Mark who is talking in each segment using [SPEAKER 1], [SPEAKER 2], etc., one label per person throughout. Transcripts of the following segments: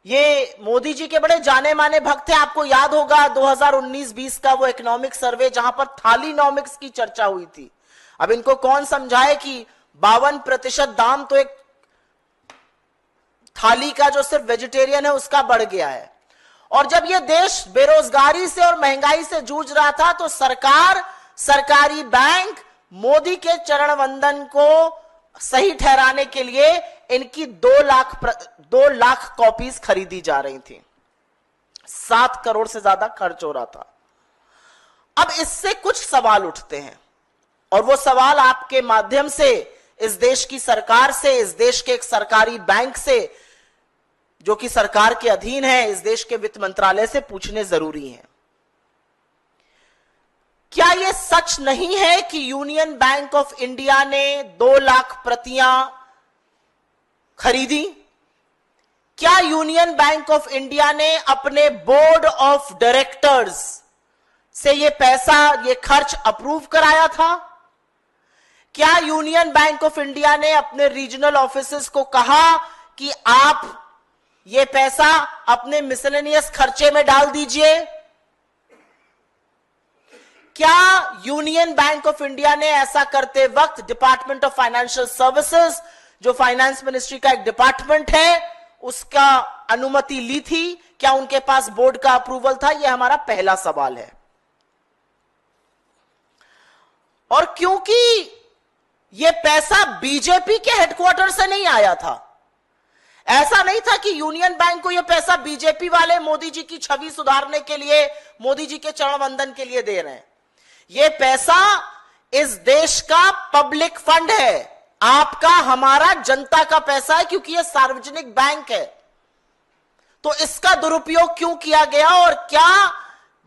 [SPEAKER 1] ये मोदी जी के बड़े जाने माने भक्त हैं। आपको याद होगा 2019-20 का वो इकोनॉमिक सर्वे जहां पर थालीनॉमिक्स की चर्चा हुई थी। अब इनको कौन समझाए कि 52% दाम तो एक थाली का जो सिर्फ वेजिटेरियन है उसका बढ़ गया है। और जब ये देश बेरोजगारी से और महंगाई से जूझ रहा था तो सरकार, सरकारी बैंक मोदी के चरण वंदन को सही ठहराने के लिए इनकी 2 लाख कॉपीज खरीदी जा रही थी। 7 करोड़ से ज्यादा खर्च हो रहा था। अब इससे कुछ सवाल उठते हैं और वो सवाल आपके माध्यम से इस देश की सरकार से, इस देश के एक सरकारी बैंक से जो कि सरकार के अधीन है, इस देश के वित्त मंत्रालय से पूछने जरूरी है। क्या यह सच नहीं है कि यूनियन बैंक ऑफ इंडिया ने 2 लाख प्रतियां खरीदी? क्या यूनियन बैंक ऑफ इंडिया ने अपने बोर्ड ऑफ डायरेक्टर्स से यह पैसा, यह खर्च अप्रूव कराया था? क्या यूनियन बैंक ऑफ इंडिया ने अपने रीजनल ऑफिसेस को कहा कि आप ये पैसा अपने मिसलेनियस खर्चे में डाल दीजिए? क्या यूनियन बैंक ऑफ इंडिया ने ऐसा करते वक्त डिपार्टमेंट ऑफ फाइनेंशियल सर्विसेज, जो फाइनेंस मिनिस्ट्री का एक डिपार्टमेंट है, उसका अनुमति ली थी? क्या उनके पास बोर्ड का अप्रूवल था? यह हमारा पहला सवाल है। और क्योंकि यह पैसा बीजेपी के हेडक्वार्टर से नहीं आया था, ऐसा नहीं था कि यूनियन बैंक को यह पैसा बीजेपी वाले मोदी जी की छवि सुधारने के लिए, मोदी जी के चरण वंदन के लिए दे रहे हैं। यह पैसा इस देश का पब्लिक फंड है, आपका, हमारा, जनता का पैसा है, क्योंकि यह सार्वजनिक बैंक है। तो इसका दुरुपयोग क्यों किया गया और क्या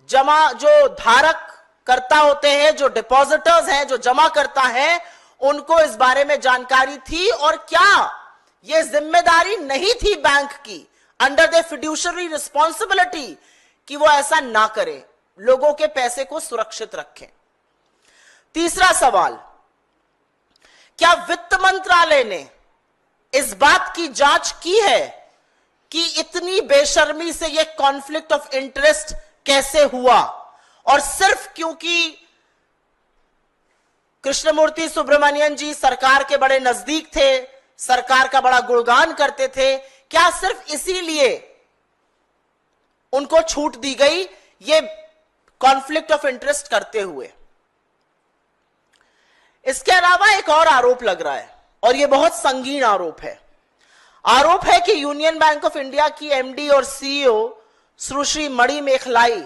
[SPEAKER 1] जो धारक करता होते हैं, जो डिपॉजिटर्स हैं, जो जमा करता है, उनको इस बारे में जानकारी थी? और क्या यह जिम्मेदारी नहीं थी बैंक की, अंडर द फिड्यूशरी रिस्पॉन्सिबिलिटी, कि वो ऐसा ना करे, लोगों के पैसे को सुरक्षित रखें? तीसरा सवाल, क्या वित्त मंत्रालय ने इस बात की जांच की है कि इतनी बेशर्मी से यह कॉन्फ्लिक्ट ऑफ इंटरेस्ट कैसे हुआ? और सिर्फ क्योंकि कृष्णमूर्ति सुब्रमण्यन जी सरकार के बड़े नजदीक थे, सरकार का बड़ा गुणगान करते थे, क्या सिर्फ इसीलिए उनको छूट दी गई ये कॉन्फ्लिक्ट ऑफ इंटरेस्ट करते हुए? इसके अलावा एक और आरोप लग रहा है और यह बहुत संगीन आरोप है। आरोप है कि यूनियन बैंक ऑफ इंडिया की एमडी और सीईओ सुश्री मणि मेखलाई,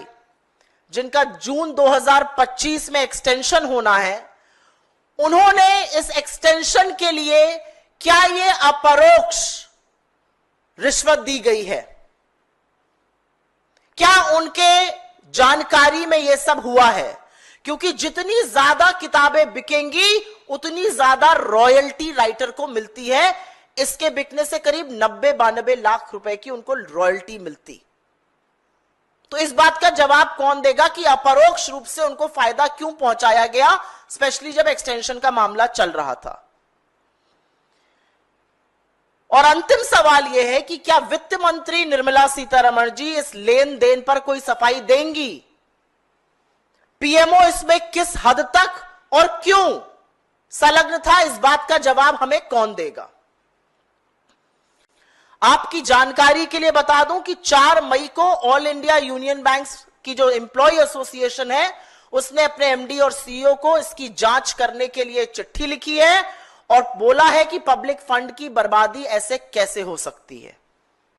[SPEAKER 1] जिनका जून 2025 में एक्सटेंशन होना है, उन्होंने इस एक्सटेंशन के लिए क्या यह अपरोक्ष रिश्वत दी गई है? क्या उनके जानकारी में यह सब हुआ है? क्योंकि जितनी ज्यादा किताबें बिकेंगी उतनी ज्यादा रॉयल्टी राइटर को मिलती है। इसके बिकने से करीब 90-92 लाख रुपए की उनको रॉयल्टी मिलती। तो इस बात का जवाब कौन देगा कि अपरोक्ष रूप से उनको फायदा क्यों पहुंचाया गया, स्पेशली जब एक्सटेंशन का मामला चल रहा था? और अंतिम सवाल यह है कि क्या वित्त मंत्री निर्मला सीतारमण जी इस लेन देन पर कोई सफाई देंगी? पीएमओ इसमें किस हद तक और क्यों संलग्न था, इस बात का जवाब हमें कौन देगा? आपकी जानकारी के लिए बता दूं कि 4 मई को ऑल इंडिया यूनियन बैंक्स की जो एम्प्लॉय एसोसिएशन है, उसने अपने एमडी और सीईओ को इसकी जांच करने के लिए चिट्ठी लिखी है और बोला है कि पब्लिक फंड की बर्बादी ऐसे कैसे हो सकती है।